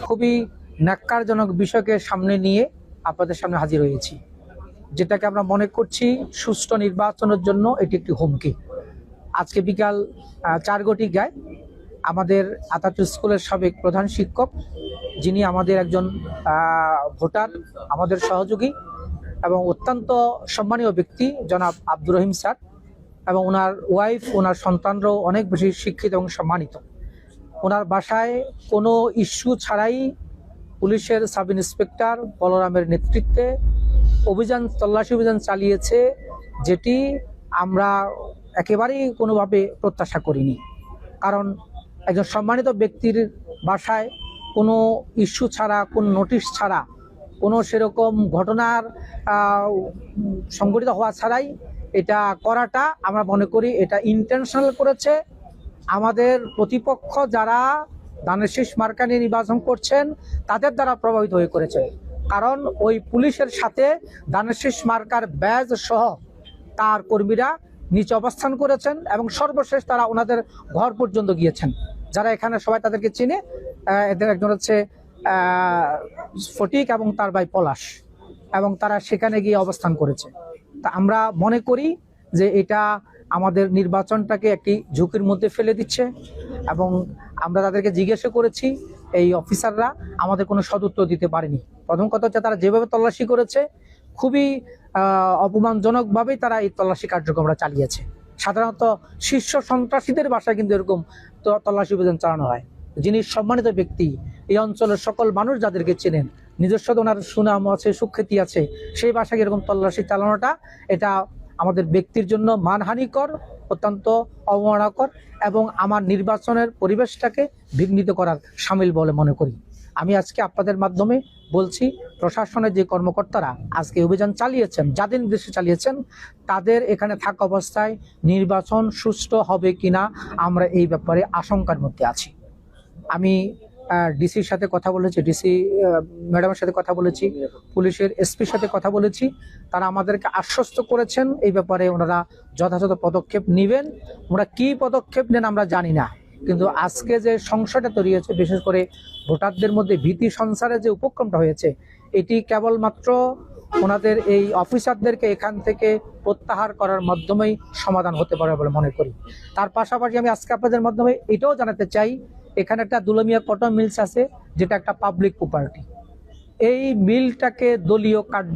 খুবই ন্যাক্কারজনক বিষয়কে সামনে নিয়ে আপনাদের সামনে হাজির হয়েছি, যেটাকে আমরা মনে করছি সুষ্ঠু নির্বাচনের জন্য এটি একটি হুমকি। আজকে বিকাল 4 ঘটিকায় আমাদের আতাতুর স্কুলের সাবেক প্রধান শিক্ষক, যিনি আমাদের একজন ভোটার, আমাদের সহযোগী এবং অত্যন্ত সম্মানীয় ব্যক্তি জনাব আব্দুর রহিম স্যার এবং ওনার ওয়াইফ, ওনার সন্তানরাও অনেক বেশি শিক্ষিত এবং সম্মানিত। ওনার বাসায় কোনো ইস্যু ছাড়াই পুলিশের সাব ইন্সপেক্টর বলরামের নেতৃত্বে তল্লাশি অভিযান চালিয়েছে, যেটি আমরা একেবারেই কোনোভাবে প্রত্যাশা করিনি। কারণ একজন সম্মানিত ব্যক্তির বাসায় কোনো ইস্যু ছাড়া, কোনো নোটিশ ছাড়া, কোনো সেরকম ঘটনার সংঘটিত হওয়া ছাড়াই এটা করাটা আমরা মনে করি এটা ইন্টেনশনাল করেছে। আমাদের প্রতিপক্ষ যারা ধানের শীষ মার্কা নিয়ে নির্বাচন করছেন তাদের দ্বারা প্রভাবিত হয়ে করেছে। কারণ ওই পুলিশের সাথে ধানের শীষ মার্কার ব্যাজ সহ তার কর্মীরা নিচে অবস্থান করেছেন এবং সর্বশেষ তারা ওনাদের ঘর পর্যন্ত গিয়েছেন। যারা এখানে সবাই তাদেরকে চিনে, এদের একজন হচ্ছে ফটিক এবং তার ভাই পলাশ, এবং তারা সেখানে গিয়ে অবস্থান করেছে। তা আমরা মনে করি যে এটা আমাদের নির্বাচনটাকে একটি ঝুঁকির মধ্যে ফেলে দিচ্ছে এবং আমরা তাদেরকে জিজ্ঞাসা করেছি, এই অফিসাররা আমাদের কোনো সদুত্তর দিতে পারেনি। প্রথম কথা হচ্ছে তারা যেভাবে তল্লাশি করেছে খুবই অপমানজনকভাবেই তারা এই তল্লাশি কার্যক্রমটা চালিয়েছে। সাধারণত শীর্ষ সন্ত্রাসীদের বাসায় কিন্তু এরকম তল্লাশি অভিযান চালানো হয়। যিনি সম্মানিত ব্যক্তি, এই অঞ্চলের সকল মানুষ যাদেরকে চেনেন, নিজস্ব ওনার সুনাম আছে, সুখ্যাতি আছে, সেই বাসায় এরকম তল্লাশি চালানোটা এটা আমাদের ব্যক্তির জন্য মানহানিকর, অত্যন্ত অবমাননাকর এবং আমার নির্বাচনের পরিবেশটাকে বিঘ্নিত করার শামিল বলে মনে করি। আমি আজকে আপনাদের মাধ্যমে বলছি, প্রশাসনের যে কর্মকর্তারা আজকে অভিযান চালিয়েছেন, যাদের নির্দেশে চালিয়েছেন, তাদের এখানে থাকা অবস্থায় নির্বাচন সুষ্ঠু হবে কিনা আমরা এই ব্যাপারে আশঙ্কার মধ্যে আছি। আমি ডিসির সাথে কথা বলেছি, ডিসি ম্যাডামের সাথে কথা বলেছি, পুলিশের এসপির সাথে কথা বলেছি। তারা আমাদেরকে আশ্বস্ত করেছেন এই ব্যাপারে ওনারা যথাযথ পদক্ষেপ নেবেন। ওরা কি পদক্ষেপ নেন আমরা জানি না, কিন্তু আজকে যে সংশয়টা তৈরি হয়েছে, বিশেষ করে ভোটারদের মধ্যে ভীতি সঞ্চারের যে উপক্রমটা হয়েছে, এটি কেবলমাত্র ওনাদের এই অফিসারদেরকে এখান থেকে প্রত্যাহার করার মাধ্যমেই সমাধান হতে পারে বলে মনে করি। তার পাশাপাশি আমি আজকে আপনাদের মাধ্যমে এটাও জানাতে চাই, এখানে একটা দুলমিয়া কটন মিলস আছে, যেটা একটা পাবলিক প্রপার্টি। এই মিলটাকে দলীয় কার্য